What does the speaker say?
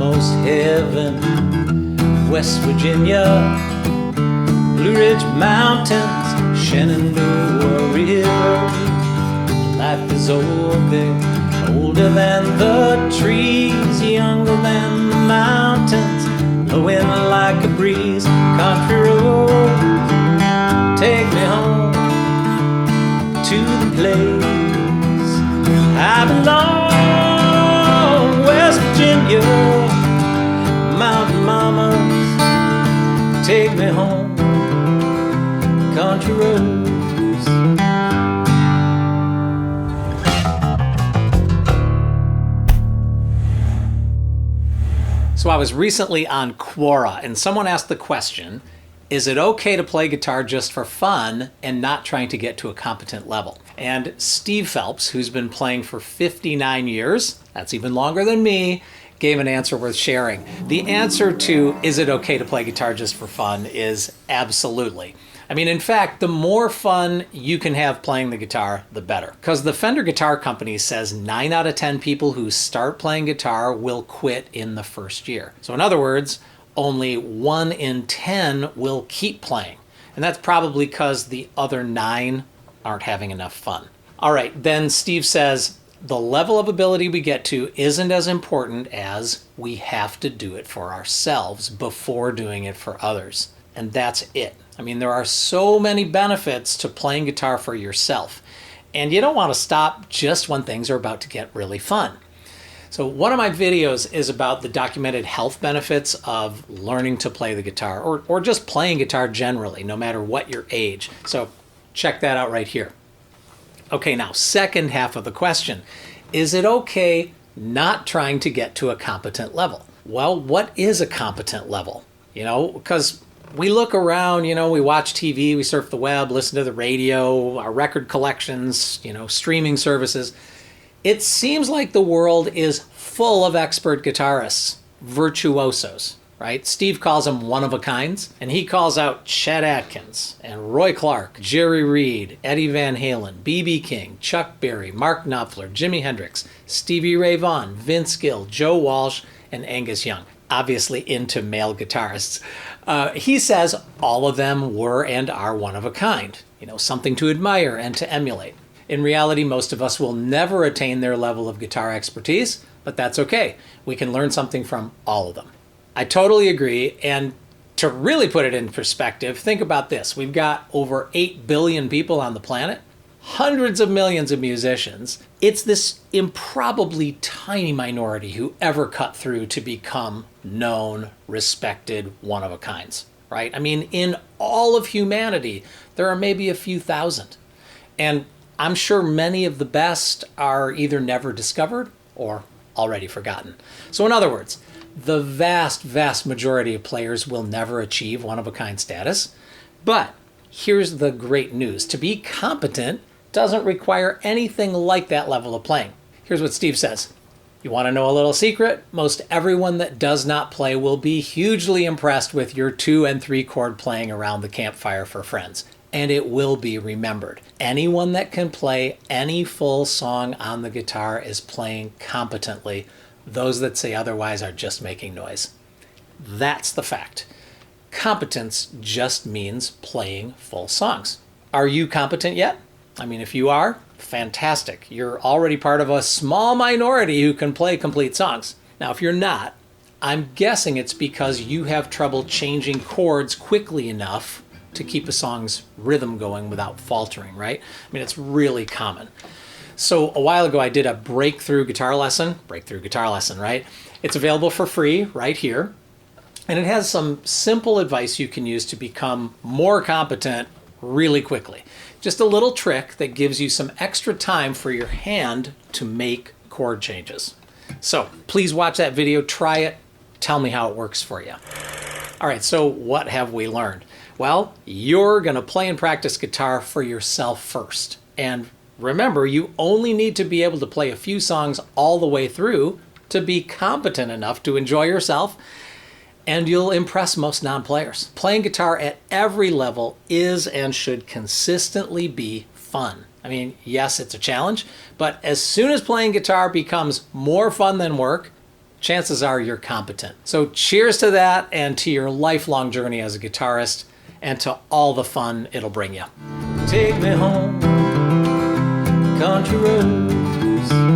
almost heaven. West Virginia, Blue Ridge Mountains, Shenandoah River. Life is old there, older than the trees, younger than the mountains, blowing like a breeze. Country roads, take me home to the place I belong. West Virginia, mountain mamas, take me home, country roads. So I was recently on Quora and someone asked the question, is it okay to play guitar just for fun and not trying to get to a competent level? And Steve Phelps, who's been playing for 59 years, that's even longer than me, gave an answer worth sharing. The answer to, is it okay to play guitar just for fun, is absolutely. I mean, in fact, the more fun you can have playing the guitar, the better. Because the Fender Guitar Company says 9 out of 10 people who start playing guitar will quit in the first year. So in other words, only 1 in 10 will keep playing. And that's probably because the other 9 aren't having enough fun. All right, then Steve says, the level of ability we get to isn't as important as we have to do it for ourselves before doing it for others. And that's it. I mean, there are so many benefits to playing guitar for yourself. And you don't want to stop just when things are about to get really fun. So one of my videos is about the documented health benefits of learning to play the guitar, or just playing guitar generally, no matter what your age. So check that out right here. Okay, now, second half of the question. Is it okay not trying to get to a competent level? Well, what is a competent level? You know, because we look around, you know, we watch TV, we surf the web, listen to the radio, our record collections, you know, streaming services. It seems like the world is full of expert guitarists, virtuosos, right? Steve calls them one-of-a-kinds, and he calls out Chet Atkins and Roy Clark, Jerry Reed, Eddie Van Halen, B.B. King, Chuck Berry, Mark Knopfler, Jimi Hendrix, Stevie Ray Vaughan, Vince Gill, Joe Walsh, and Angus Young. Obviously into male guitarists. He says all of them were and are one of a kind, you know, something to admire and to emulate. In reality, most of us will never attain their level of guitar expertise, but that's okay. We can learn something from all of them. I totally agree, and to really put it in perspective, think about this. We've got over 8 billion people on the planet, hundreds of millions of musicians. It's this improbably tiny minority who ever cut through to become known, respected, one-of-a-kinds, right? I mean, in all of humanity, there are maybe a few thousand. And I'm sure many of the best are either never discovered or already forgotten. So in other words, the vast, vast majority of players will never achieve one-of-a-kind status. But here's the great news. To be competent doesn't require anything like that level of playing. Here's what Steve says. You want to know a little secret? Most everyone that does not play will be hugely impressed with your 2 and 3 chord playing around the campfire for friends. And it will be remembered. Anyone that can play any full song on the guitar is playing competently. Those that say otherwise are just making noise. That's the fact. Competence just means playing full songs. Are you competent yet? I mean, if you are, fantastic. You're already part of a small minority who can play complete songs. Now, if you're not, I'm guessing it's because you have trouble changing chords quickly enough to keep a song's rhythm going without faltering, right? I mean, it's really common. So a while ago, I did a breakthrough guitar lesson, right? It's available for free right here. And it has some simple advice you can use to become more competent really quickly. Just a little trick that gives you some extra time for your hand to make chord changes. So please watch that video, try it, tell me how it works for you. All right, so what have we learned? Well, you're gonna play and practice guitar for yourself first. And remember, you only need to be able to play a few songs all the way through to be competent enough to enjoy yourself, and you'll impress most non-players. Playing guitar at every level is and should consistently be fun. I mean, yes, it's a challenge, but as soon as playing guitar becomes more fun than work, chances are you're competent. So cheers to that and to your lifelong journey as a guitarist and to all the fun it'll bring you. Take me home, country roads.